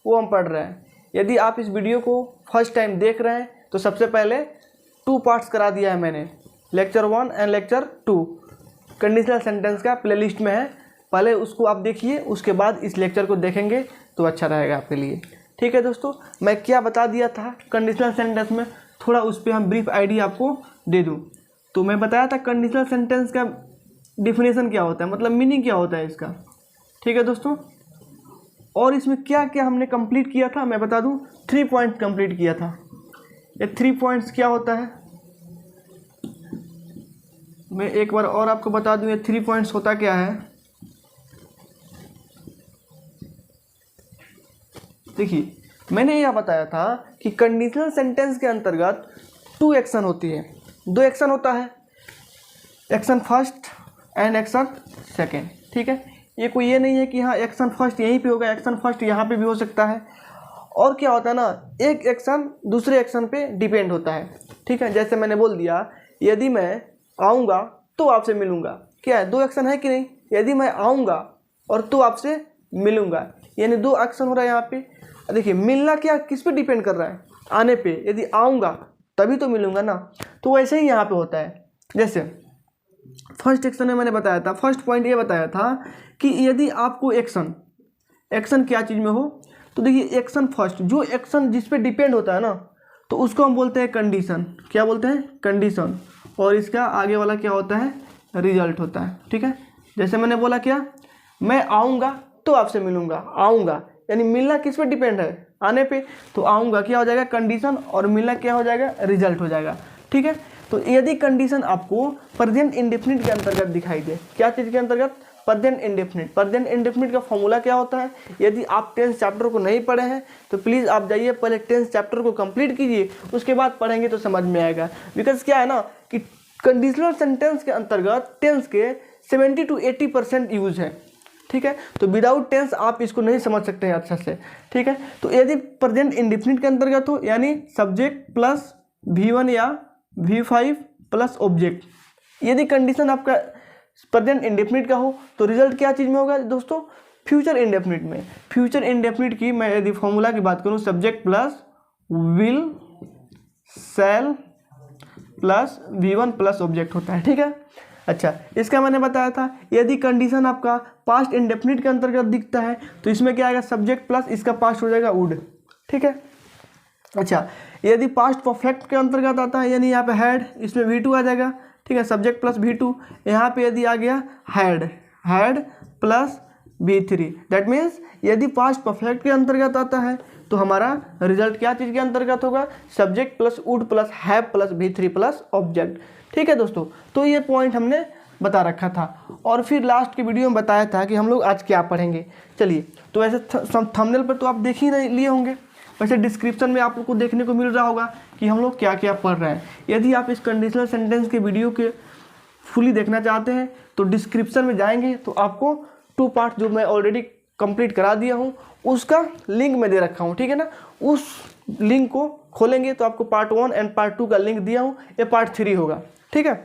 वो हम पढ़ रहे हैं। यदि आप इस वीडियो को फर्स्ट टाइम देख रहे हैं तो सबसे पहले 2 पार्ट्स करा दिया है मैंने, lecture 1 and lecture 2 conditional sentence का प्लेलिस्ट में है। पहले उसको आप देखिए, उसके बाद इस लेक्चर को देखेंगे तो अच्छा रहेगा आपके लिए। ठीक है दोस्तों, मैं क्या बता दिया था कंडीशनल सेंटेंस में, थोड़ा उस पर हम ब्रीफ आइडिया आपको दे दूँ। तो मैं बताया था कंडीशनल सेंटेंस का डिफिनेशन क्या होता है, मतलब मीनिंग क्या होता है इसका। ठीक है दोस्तों, और इसमें क्या क्या हमने कंप्लीट किया था मैं बता दूं। 3 पॉइंट कंप्लीट किया था। ये 3 पॉइंट्स क्या होता है मैं एक बार और आपको बता दूं। ये 3 पॉइंट्स होता क्या है, देखिए मैंने यह बताया था कि कंडीशनल सेंटेंस के अंतर्गत 2 एक्शन होती है, 2 एक्शन होता है, action first and action second. ठीक है, ये कोई ये नहीं है कि हाँ एक्शन फर्स्ट यहीं पे होगा, एक्शन फर्स्ट यहाँ पे भी हो सकता है। और क्या होता है ना, एक एक्शन दूसरे एक्शन पे डिपेंड होता है। ठीक है, जैसे मैंने बोल दिया यदि मैं आऊँगा तो आपसे मिलूँगा, क्या है 2 एक्शन है कि नहीं। यदि मैं आऊँगा और तो आपसे मिलूँगा, यानी 2 एक्शन हो रहा है यहाँ पे। देखिए मिलना क्या किस पे डिपेंड कर रहा है, आने पे। यदि आऊँगा तभी तो मिलूँगा ना, तो वैसे ही यहाँ पे होता है। जैसे फर्स्ट एक्शन में मैंने बताया था, फर्स्ट पॉइंट ये बताया था कि यदि आपको एक्शन क्या चीज़ में हो, तो देखिए एक्शन फर्स्ट, जो एक्शन जिस पे डिपेंड होता है ना, तो उसको हम बोलते हैं कंडीशन। क्या बोलते हैं, कंडीशन। और इसका आगे वाला क्या होता है, रिजल्ट होता है। ठीक है, जैसे मैंने बोला क्या, मैं आऊँगा तो आपसे मिलूँगा, आऊँगा यानी मिलना किस पे डिपेंड है, आने पे। तो आऊँगा क्या हो जाएगा, कंडीशन, और मिलना क्या हो जाएगा, रिजल्ट हो जाएगा। ठीक है, तो यदि कंडीशन आपको प्रेजेंट इंडेफिनिट के अंतर्गत दिखाई दे, क्या चीज़ के अंतर्गत, प्रेजेंट इंडेफिनिट। प्रेजेंट इंडेफिनिट का फॉर्मूला क्या होता है, यदि आप 10th चैप्टर को नहीं पढ़े हैं तो प्लीज़ आप जाइए पहले 10th चैप्टर को कंप्लीट कीजिए, उसके बाद पढ़ेंगे तो समझ में आएगा। बिकॉज क्या है ना कि कंडीशनल सेंटेंस के अंतर्गत टेंस के 70 to 80% यूज है। ठीक है, तो विदाउट टेंस आप इसको नहीं समझ सकते हैं अच्छा से। ठीक है, तो यदि प्रेजेंट इंडेफिनिट के अंतर्गत हो, यानी सब्जेक्ट प्लस V1 या V5 प्लस ऑब्जेक्ट, यदि कंडीशन आपका प्रेजेंट इंडेफिनिट का हो तो रिजल्ट क्या चीज़ में होगा दोस्तों, फ्यूचर इंडेफिनिट में। फ्यूचर इंडेफिनिट की मैं यदि फॉर्मूला की बात करूं, subject plus will shell plus V1 plus object होता है। ठीक है, अच्छा इसका मैंने बताया था, यदि कंडीशन आपका पास्ट इंडेफिनिट के अंतर्गत दिखता है तो इसमें क्या आएगा, सब्जेक्ट प्लस इसका पास्ट हो जाएगा वुड। ठीक है, अच्छा यदि पास्ट परफेक्ट के अंतर्गत आता है, यानी यहाँ पे हैड, इसमें V2 आ जाएगा। ठीक है, सब्जेक्ट प्लस V2, यहाँ पे यदि आ गया had plus V3, that means यदि पास्ट परफेक्ट के अंतर्गत आता है तो हमारा रिजल्ट क्या चीज़ के अंतर्गत होगा, subject plus would plus have plus V3 plus object. ठीक है दोस्तों, तो ये पॉइंट हमने बता रखा था, और फिर लास्ट की वीडियो में बताया था कि हम लोग आज क्या पढ़ेंगे। चलिए, तो ऐसे थंबनेल पर तो आप देख ही लिए होंगे, वैसे डिस्क्रिप्शन में आप लोग को देखने को मिल रहा होगा कि हम लोग क्या क्या पढ़ रहे हैं। यदि आप इस कंडीशनल सेंटेंस के वीडियो के फुली देखना चाहते हैं तो डिस्क्रिप्शन में जाएंगे तो आपको 2 पार्ट जो मैं ऑलरेडी कंप्लीट करा दिया हूँ उसका लिंक मैं दे रखा हूँ। ठीक है ना, उस लिंक को खोलेंगे तो आपको पार्ट 1 एंड पार्ट 2 का लिंक दिया हूँ, ये पार्ट 3 होगा। ठीक है,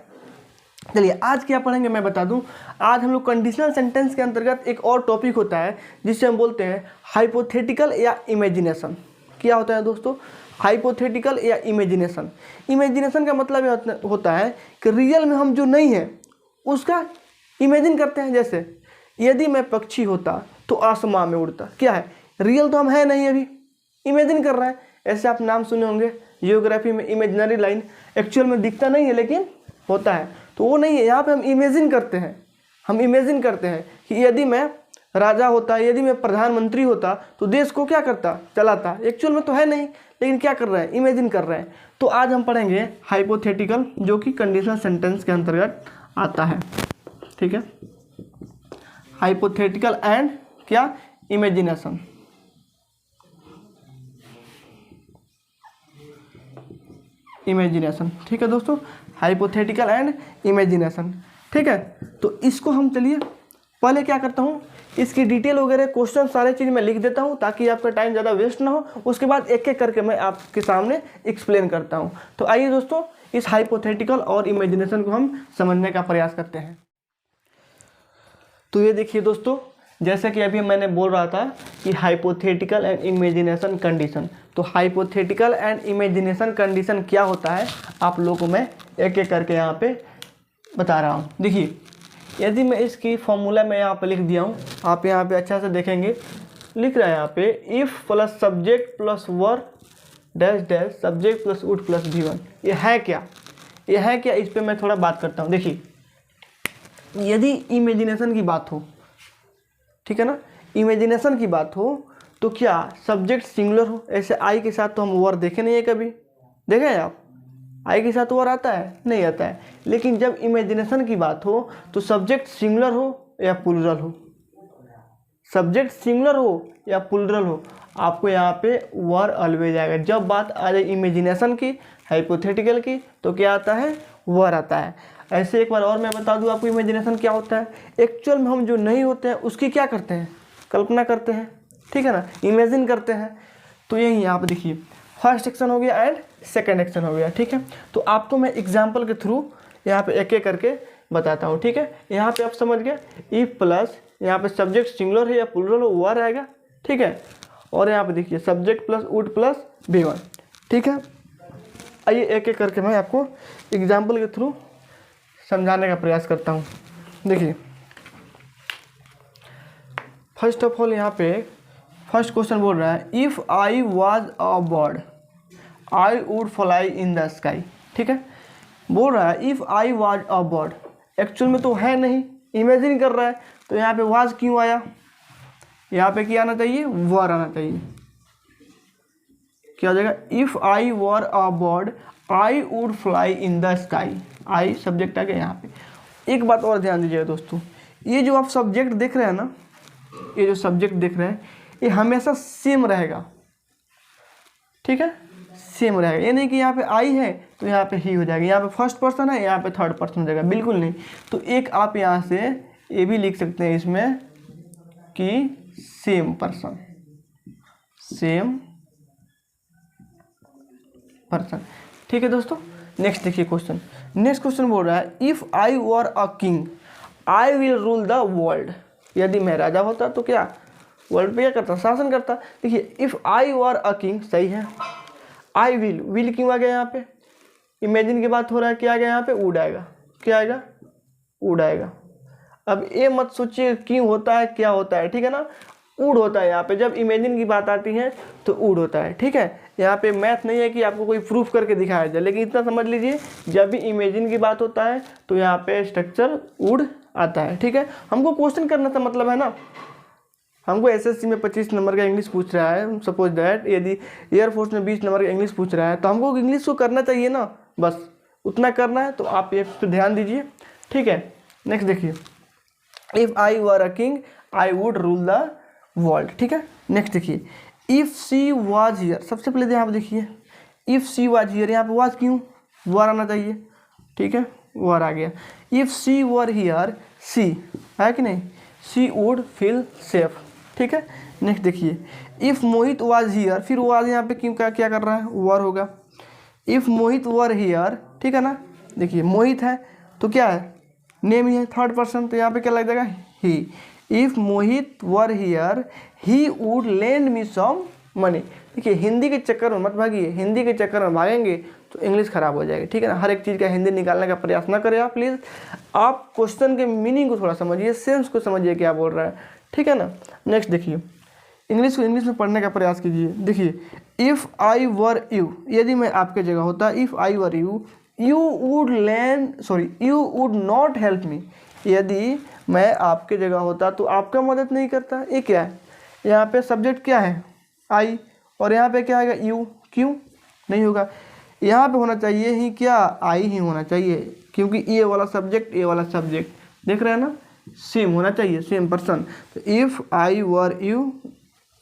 चलिए आज क्या पढ़ेंगे मैं बता दूं। आज हम लोग कंडीशनल सेंटेंस के अंतर्गत एक और टॉपिक होता है जिससे हम बोलते हैं हाइपोथेटिकल या इमेजिनेशन। क्या होता है दोस्तों, हाइपोथेटिकल या इमेजिनेशन। इमेजिनेशन का मतलब ये होता है कि रियल में हम जो नहीं है उसका इमेजिन करते हैं। जैसे यदि मैं पक्षी होता तो आसमां में उड़ता, क्या है, रियल तो हम है नहीं, अभी इमेजिन कर रहे हैं। ऐसे आप नाम सुने होंगे जियोग्राफी में, इमेजिनरी लाइन, एक्चुअल में दिखता नहीं है लेकिन होता है, तो वो नहीं है। यहाँ पे हम इमेजिन करते हैं, हम इमेजिन करते हैं कि यदि मैं राजा होता, यदि मैं प्रधानमंत्री होता तो देश को क्या करता, चलाता। एक्चुअल में तो है नहीं लेकिन क्या कर रहे हैं, इमेजिन कर रहे हैं। तो आज हम पढ़ेंगे हाइपोथेटिकल, जो कि कंडीशनल सेंटेंस के अंतर्गत आता है। ठीक है, हाइपोथेटिकल एंड क्या, इमेजिनेशन। इमेजिनेशन, ठीक है दोस्तों, हाइपोथेटिकल एंड इमेजिनेशन। ठीक है, तो इसको हम चलिए पहले क्या करता हूँ, इसकी डिटेल वगैरह क्वेश्चन सारे चीज़ मैं लिख देता हूँ ताकि आपका टाइम ज़्यादा वेस्ट ना हो। उसके बाद एक एक करके मैं आपके सामने एक्सप्लेन करता हूँ। तो आइए दोस्तों, इस हाइपोथेटिकल और इमेजिनेशन को हम समझने का प्रयास करते हैं। तो ये देखिए दोस्तों, जैसे कि अभी मैंने बोल रहा था कि हाइपोथेटिकल एंड इमेजिनेशन कंडीशन, तो हाइपोथेटिकल एंड इमेजिनेशन कंडीशन क्या होता है आप लोगों को मैं एक एक करके यहाँ पे बता रहा हूँ। देखिए, यदि मैं इसकी फॉर्मूला में यहाँ पे लिख दिया हूँ, आप यहाँ पे अच्छा से देखेंगे, लिख रहा है यहाँ पे if plus subject plus were dash dash subject plus would plus V1। ये है क्या, ये है क्या, इस पर मैं थोड़ा बात करता हूँ। देखिए, यदि इमेजिनेशन की बात हो, ठीक है ना, इमेजिनेशन की बात हो तो क्या सब्जेक्ट सिंगुलर हो, ऐसे आई के साथ तो हम वर देखे नहीं है, कभी देखे हैं आप? आई के साथ वर आता है? नहीं आता है। लेकिन जब इमेजिनेशन की बात हो तो सब्जेक्ट सिंगुलर हो या प्लूरल हो, सब्जेक्ट सिंगुलर हो या प्लूरल हो, आपको यहाँ पे वर ऑलवेज आएगा। जब बात आ जाए इमेजिनेशन की, हाइपोथेटिकल की, तो क्या आता है? वर आता है। ऐसे एक बार और मैं बता दूँ आपको इमेजिनेशन क्या होता है। एक्चुअल में हम जो नहीं होते हैं उसकी क्या करते हैं? कल्पना करते हैं, ठीक है ना, इमेजिन करते हैं। तो यही यहाँ पे देखिए, फर्स्ट एक्शन हो गया एंड सेकंड एक्शन हो गया, ठीक है। तो आपको मैं एग्जांपल के थ्रू यहाँ पे एक एक करके बताता हूँ, ठीक है। यहाँ पे आप समझ गए, इफ प्लस यहाँ पे सब्जेक्ट सिंगुलर है या प्लूरल हो, वर आएगा, ठीक है। और यहाँ पे देखिए subject plus would plus V1, ठीक है। आइए एक एक करके मैं आपको एग्जाम्पल के थ्रू समझाने का प्रयास करता हूँ। देखिए, फर्स्ट ऑफ ऑल यहाँ पे फर्स्ट क्वेश्चन बोल रहा है if I was a bird I would fly in the sky, ठीक है। बोल रहा है if I was a bird, actual में तो है नहीं, इमेजिन कर रहा है, तो यहाँ पे वाज क्यों आया? यहाँ पे क्या आना चाहिए? वर आना चाहिए। क्या हो जाएगा? If I were a bird I would fly in the sky. I subject आ गया यहाँ पे। एक बात और ध्यान दीजिएगा दोस्तों, ये जो आप सब्जेक्ट देख रहे हैं ना, ये जो सब्जेक्ट देख रहे हैं, ये हमेशा सेम रहेगा, ठीक है, सेम रहेगा। ये नहीं कि यहाँ पे आई है तो यहाँ पे ही हो जाएगा, यहाँ पे फर्स्ट पर्सन है, यहाँ पे थर्ड पर्सन हो जाएगा, बिल्कुल नहीं। तो एक आप यहाँ से ये भी लिख सकते हैं इसमें कि सेम पर्सन, सेम पर्सन, ठीक है दोस्तों। नेक्स्ट देखिए क्वेश्चन, नेक्स्ट क्वेश्चन बोल रहा है if I were a king I will rule the world. यदि मैं राजा होता तो क्या वर्ल्ड पे क्या करता? शासन करता। देखिए, if I were a king सही है, आई विल क्यों आ गया यहाँ पे? इमेजिन की बात हो रहा है, क्या आ गया यहाँ पे? वुड आएगा। क्या आएगा? वुड आएगा। अब ये मत सोचिए क्यों होता है, क्या होता है, ठीक है ना, वुड होता है यहाँ पे। जब इमेजिन की बात आती है तो वुड होता है, ठीक है। यहाँ पे मैथ नहीं है कि आपको कोई प्रूफ करके दिखाया जाए, लेकिन इतना समझ लीजिए जब भी इमेजिन की बात होता है तो यहाँ पे स्ट्रक्चर वुड आता है, ठीक है। हमको क्वेश्चन करने का मतलब है ना, हमको एसएससी में 25 नंबर का इंग्लिश पूछ रहा है, सपोज दैट यदि एयरफोर्स में 20 नंबर का इंग्लिश पूछ रहा है, तो हमको इंग्लिश को करना चाहिए ना, बस उतना करना है। तो आप ये पे ध्यान दीजिए, ठीक है। नेक्स्ट देखिए, if I were a king I would rule the world, ठीक है। नेक्स्ट देखिए, इफ़ सी वाज हियर, सबसे पहले यहाँ पे देखिए इफ़ सी वाज हियर, यहाँ पे वाज क्यों? वर आना चाहिए, ठीक है, वर आ गया। इफ़ सी वर हियर, सी है कि नहीं, सी वुड फील सेफ, ठीक है। नेक्स्ट देखिए, इफ़ मोहित वाज हियर, फिर वाज यहाँ पे क्यों क्या कर रहा है? वर होगा। इफ़ मोहित वर हियर, ठीक है ना, देखिए मोहित है तो क्या है? नेम ही है, थर्ड पर्सन, तो यहाँ पे क्या लग जाएगा? He. If Mohit were here he would lend me some money. देखिए, हिंदी के चक्कर में मत भागिए, हिंदी के चक्कर में भागेंगे तो इंग्लिश खराब हो जाएगी, ठीक है ना। हर एक चीज़ का हिंदी निकालने का प्रयास ना करें आप प्लीज़। आप क्वेश्चन के मीनिंग को थोड़ा समझिए, सेंस को समझिए क्या बोल रहा है, ठीक है ना। नेक्स्ट देखिए, इंग्लिश को इंग्लिश में पढ़ने का प्रयास कीजिए। देखिए, इफ़ आई वर यू, यदि मैं आपके जगह होता, if I were you you would not help me. यदि मैं आपके जगह होता तो आपका मदद नहीं करता। ये क्या है? यहाँ पे सब्जेक्ट क्या है? आई, और यहाँ पे क्या आएगा? यू। क्यों नहीं होगा? यहाँ पे होना चाहिए ही क्या? आई ही होना चाहिए, क्योंकि ये वाला सब्जेक्ट, ये वाला सब्जेक्ट देख रहे हैं ना, सेम होना चाहिए, सेम पर्सन। तो if I were you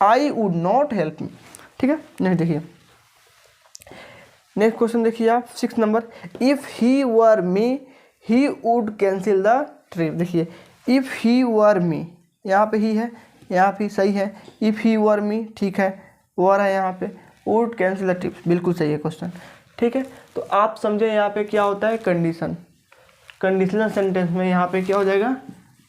I would not help me, ठीक है। नेक्स्ट देखिए, नेक्स्ट क्वेश्चन देखिए आप 6 number, if he were me he would cancel the trip. देखिए, इफ़ ही वर मी, यहाँ पे ही है, यहाँ पे सही है। इफ़ ही वर मी, ठीक है, वर है यहाँ पे, वुड कैंसिल द ट्रिप, बिल्कुल सही है क्वेश्चन, ठीक है। तो आप समझे यहाँ पे क्या होता है? कंडीशन। कंडीशनल सेंटेंस में यहाँ पे क्या हो जाएगा?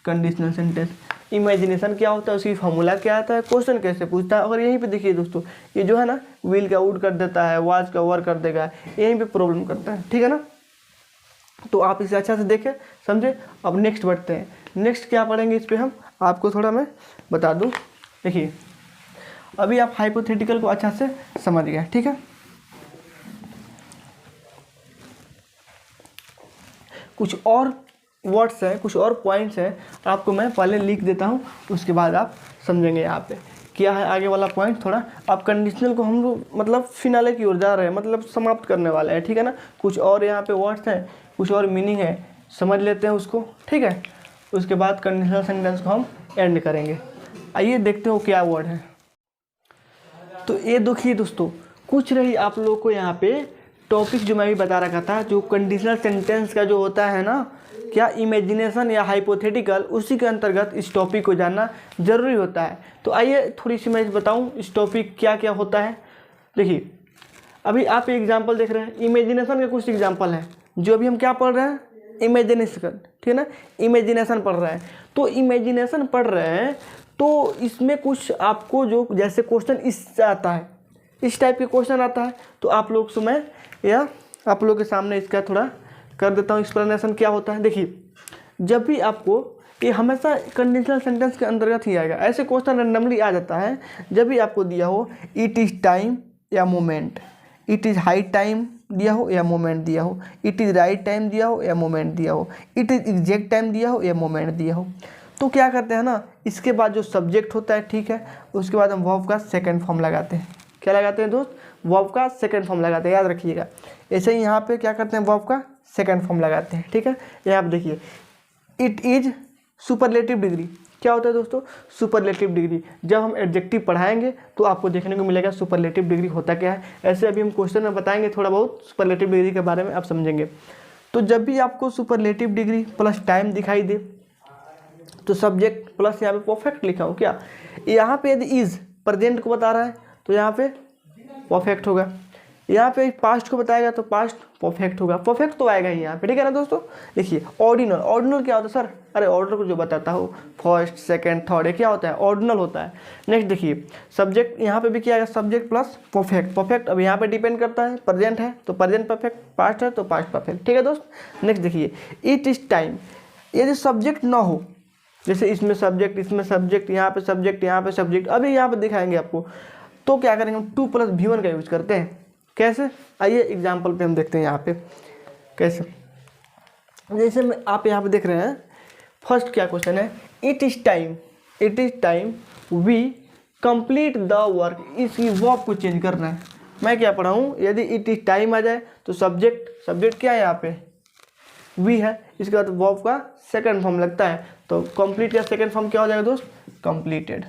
Conditional sentence. इमेजिनेशन क्या होता है, उसकी फॉर्मूला क्या आता है, क्वेश्चन कैसे पूछता है। और यहीं पे देखिए दोस्तों, ये जो है ना व्हील का वुड कर देता है, वॉच का वर कर देगा, यहीं पे प्रॉब्लम करता है, ठीक है ना। तो आप इसे अच्छा से देखें, समझे। अब नेक्स्ट बढ़ते हैं, नेक्स्ट क्या पढ़ेंगे इस पर हम, आपको थोड़ा मैं बता दूँ। देखिए अभी आप हाइपोथेटिकल को अच्छा से समझ गए, ठीक है। कुछ और वर्ड्स हैं, कुछ और पॉइंट्स हैं, आपको मैं पहले लिख देता हूँ, उसके बाद आप समझेंगे यहाँ पे क्या है आगे वाला पॉइंट। थोड़ा आप कंडीशनल को हम लोग मतलब फिनाले की ओर जा रहे हैं, मतलब समाप्त करने वाले हैं, ठीक है ना। कुछ और यहाँ पे वर्ड्स हैं, कुछ और मीनिंग है, समझ लेते हैं उसको, ठीक है। उसके बाद कंडीशनल सेंटेंस को हम एंड करेंगे। आइए देखते हो क्या वर्ड है। तो ये देखिए दोस्तों, कुछ रही आप लोगों को यहाँ पे टॉपिक जो मैं भी बता रखा था, जो कंडीशनल सेंटेंस का जो होता है ना, क्या इमेजिनेशन या हाइपोथेटिकल, उसी के अंतर्गत इस टॉपिक को जानना ज़रूरी होता है। तो आइए थोड़ी सी मैं बताऊँ इस टॉपिक क्या क्या होता है। देखिए अभी आप एग्जाम्पल देख रहे हैं, इमेजिनेशन के कुछ एग्जाम्पल हैं, जो अभी हम क्या पढ़ रहे हैं, इमेजिनेशन, ठीक है ना, इमेजिनेशन पढ़ रहे हैं। तो इमेजिनेशन पढ़ रहे हैं तो इसमें कुछ आपको जो जैसे क्वेश्चन इस आता है, इस टाइप के क्वेश्चन आता है, तो आप लोग से मैं या आप लोग के सामने इसका थोड़ा कर देता हूँ एक्सप्लेनेशन क्या होता है। देखिए जब भी आपको, ये हमेशा कंडीशनल सेंटेंस के अंतर्गत ही आएगा, ऐसे क्वेश्चन रैंडमली आ जाता है जब भी आपको दिया हो इट इज़ टाइम या moment, it is high time दिया हो या मोमेंट दिया हो, इट इज़ राइट टाइम दिया हो या मोमेंट दिया हो, इट इज़ एग्जैक्ट टाइम दिया हो या मोमेंट दिया हो। तो क्या करते हैं ना, इसके बाद जो सब्जेक्ट होता है, ठीक है, उसके बाद हम वर्ब का सेकंड फॉर्म लगाते हैं। क्या लगाते हैं दोस्त, वर्ब का सेकंड फॉर्म लगाते हैं, याद रखिएगा। ऐसे ही यहाँ पे क्या करते हैं, वर्ब का सेकंड फॉर्म लगाते हैं, ठीक है। यहाँ पे देखिए इट इज़ सुपरलेटिव डिग्री, क्या होता है दोस्तों, सुपरलेटिव डिग्री। जब हम एडजेक्टिव पढ़ाएंगे तो आपको देखने को मिलेगा सुपरलेटिव डिग्री होता क्या है। ऐसे अभी हम क्वेश्चन में बताएंगे थोड़ा बहुत सुपरलेटिव डिग्री के बारे में, आप समझेंगे। तो जब भी आपको सुपरलेटिव डिग्री प्लस टाइम दिखाई दे, तो सब्जेक्ट प्लस यहाँ पे परफेक्ट लिखा हो, क्या यहाँ पे यदि इज प्रेजेंट को बता रहा है तो यहाँ पे परफेक्ट होगा, यहाँ पे पास्ट को बताएगा तो पास्ट परफेक्ट होगा, परफेक्ट तो आएगा ही यहाँ पे, ठीक है ना दोस्तों। देखिए ऑर्डिनल, ऑर्डिनल क्या होता है सर, अरे ऑर्डर को जो बताता हो फर्स्ट सेकंड थर्ड, ये क्या होता है, ऑर्डिनल होता है। नेक्स्ट देखिए सब्जेक्ट, यहाँ पे भी क्या आएगा, सब्जेक्ट प्लस परफेक्ट, परफेक्ट अब यहाँ पे डिपेंड करता है, प्रेजेंट है तो प्रेजेंट परफेक्ट, पास्ट है तो पास्ट परफेक्ट, ठीक है दोस्त। नेक्स्ट देखिए इट इज टाइम, यदि सब्जेक्ट ना हो, जैसे इसमें सब्जेक्ट, इसमें सब्जेक्ट, यहाँ पे सब्जेक्ट, यहाँ पे सब्जेक्ट, अभी यहाँ पे दिखाएंगे आपको, तो क्या करेंगे हम 2+V1 का यूज करते हैं। कैसे, आइए एग्जाम्पल पे हम देखते हैं यहाँ पे कैसे। जैसे में आप यहाँ पे देख रहे हैं, फर्स्ट क्या क्वेश्चन है, it is time, it is time we complete the work, इसकी वर्ब को चेंज करना है। मैं क्या पढ़ा हूँ, यदि इट इज़ टाइम आ जाए तो सब्जेक्ट, सब्जेक्ट क्या है यहाँ पे, वी है, इसके बाद वर्ब का सेकंड फॉर्म लगता है, तो कंप्लीट का सेकंड फॉर्म क्या हो जाएगा दोस्त, कंप्लीटेड,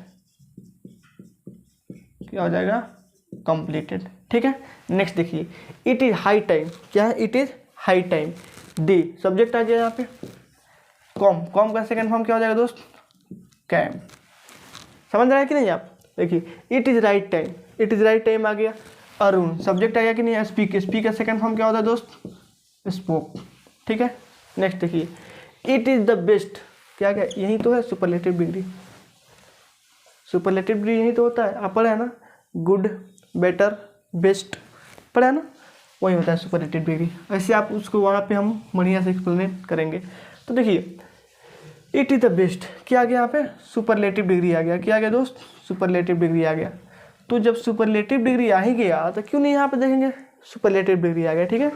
क्या हो जाएगा, कंप्लीटेड, ठीक है। नेक्स्ट देखिए इट इज हाई टाइम, क्या है, it is high time, the subject आ गया यहाँ पे, कॉम, कॉम का सेकंड फॉर्म क्या हो जाएगा दोस्त, कैम। समझ रहे हैं कि नहीं आप, देखिए it is right time, it is right time आ गया, अरुण सब्जेक्ट आ गया कि नहीं, स्पीक, स्पीक का सेकंड फॉर्म क्या होता है दोस्त, स्पोक, ठीक है। नेक्स्ट देखिए इट इज द बेस्ट, क्या क्या, यही तो है सुपरलेटिव डिग्री, सुपरलेटिव डिग्री यही तो होता है, आप पढ़े है ना, गुड, बेटर, बेस्ट, पढ़ा है ना, वही होता है सुपरलेटिव डिग्री। ऐसे आप उसको वहाँ पे हम बढ़िया से एक्सप्लेन करेंगे। तो देखिए इट इज़ द बेस्ट, क्या आ गया यहाँ पे, सुपरलेटिव डिग्री आ गया, क्या आ गया दोस्त, सुपरलेटिव डिग्री आ गया। तो जब सुपरलेटिव डिग्री आ ही गया तो क्यों नहीं यहाँ पे देखेंगे सुपरलेटिव डिग्री आ गया, ठीक है।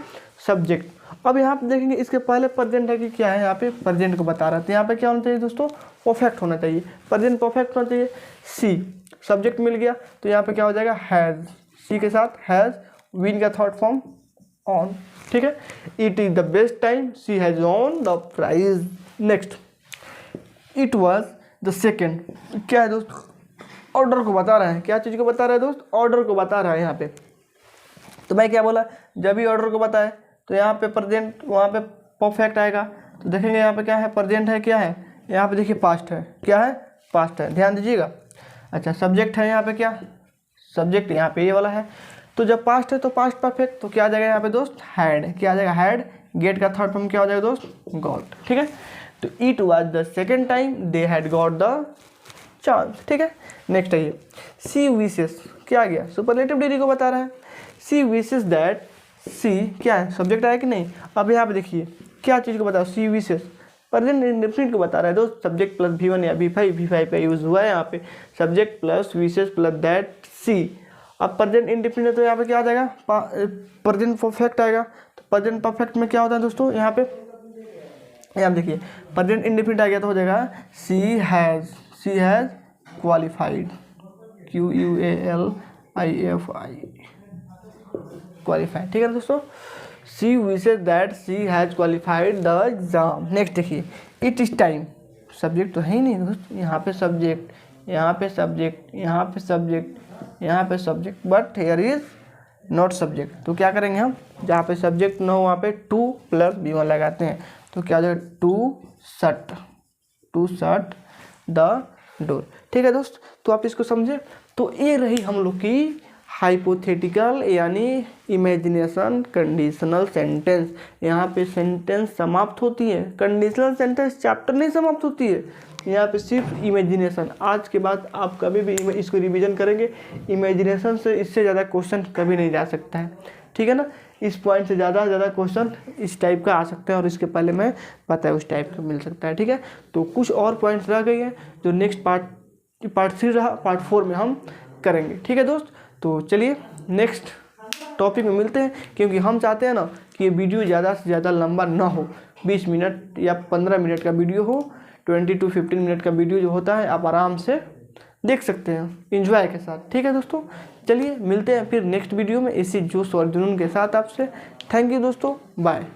सब्जेक्ट, अब यहाँ पे देखेंगे इसके पहले प्रेजेंट है कि क्या है, यहाँ पे प्रेजेंट को बता रहा था, यहाँ पे क्या होना चाहिए दोस्तों, परफेक्ट होना चाहिए, प्रेजेंट परफेक्ट होना चाहिए। सी सब्जेक्ट मिल गया तो यहाँ पे क्या हो जाएगा, हैज़, सी के साथ हैज़, विन का थर्ड फॉर्म ऑन, ठीक है। It is the best time she has won the prize. Next it was the second, क्या है दोस्त, ऑर्डर को बता रहा है, क्या चीज़ को बता रहा है दोस्त, ऑर्डर को बता रहा है यहाँ पे। तो मैं क्या बोला, जब भी ऑर्डर को बताए तो यहाँ पे प्रेजेंट, वहाँ पे परफेक्ट आएगा। तो देखेंगे यहाँ पे क्या है, प्रेजेंट है, क्या है यहाँ पे, देखिए पास्ट है, क्या है, पास्ट है, ध्यान दीजिएगा। अच्छा सब्जेक्ट है यहाँ पे, क्या सब्जेक्ट यहाँ पे ये वाला है, तो जब पास्ट है तो पास्ट परफेक्ट, तो क्या आ जाएगा यहाँ पे दोस्त, हैड, क्या आ जाएगा, हैड, गेट का थर्ड फॉर्म क्या हो जाएगा दोस्त, गॉट, ठीक है। तो it was the second time they had got the chance. ठीक है, नेक्स्ट आइए, सी विशेस क्या आ गया, सुपरलेटिव डिग्री को बता रहा है। सी विशेस दैट, सी क्या है, सब्जेक्ट आया कि नहीं। अब यहाँ पे देखिए क्या चीज़ को बता, सी विशेस प्रेजेंट इंडेफिनिट को बता रहा है। दोस्त सब्जेक्ट प्लस V1 या V5 का यूज़ हुआ है यहाँ पे, subject plus wishes plus that C. अब प्रेजेंट इंडेफिनिट तो यहाँ पे क्या आ जाएगा, प्रेजेंट परफेक्ट आएगा। तो प्रेजेंट परफेक्ट में क्या होता है दोस्तों, यहाँ पे यहाँ देखिए प्रेजेंट इंडेफिनिट आ गया तो हो जाएगा C has qualified, QUALIFI qualified. ठीक है दोस्तों, C wishes that C has qualified the exam. Next देखिए, इट इज़ टाइम, सब्जेक्ट तो है ही नहीं दोस्त, यहाँ पे सब्जेक्ट, यहाँ पे सब्जेक्ट, यहाँ पे सब्जेक्ट, यहाँ पे subject, but here is not subject. तो क्या करेंगे हम, जहाँ पे सब्जेक्ट ना हो वहाँ पे 2 + V1 लगाते हैं। तो क्या हो जाएगा, टू शट द डोर। ठीक है दोस्त, तो आप इसको समझे। तो ये रही हम लोग की हाइपोथेटिकल यानी इमेजिनेशन कंडीशनल सेंटेंस। यहाँ पे सेंटेंस समाप्त होती है, कंडीशनल सेंटेंस चैप्टर नहीं समाप्त होती है, यहाँ पे सिर्फ इमेजिनेशन। आज के बाद आप कभी भी इसको रिवीजन करेंगे, इमेजिनेशन से इससे ज़्यादा क्वेश्चन कभी नहीं जा सकता है। ठीक है ना, इस पॉइंट से ज़्यादा क्वेश्चन इस टाइप का आ सकते हैं और इसके पहले मैं पता है उस टाइप का मिल सकता है। ठीक है, तो कुछ और पॉइंट्स रह गई हैं जो नेक्स्ट पार्ट 3 रहा, पार्ट 4 में हम करेंगे। ठीक है दोस्त, तो चलिए नेक्स्ट टॉपिक में मिलते हैं, क्योंकि हम चाहते हैं ना कि ये वीडियो ज़्यादा से ज़्यादा लंबा ना हो, 20 मिनट या 15 मिनट का वीडियो हो। 20 to 15 मिनट का वीडियो जो होता है आप आराम से देख सकते हैं एंजॉय के साथ। ठीक है दोस्तों, चलिए मिलते हैं फिर नेक्स्ट वीडियो में इसी जोश और जुनून के साथ आपसे। थैंक यू दोस्तों, बाय।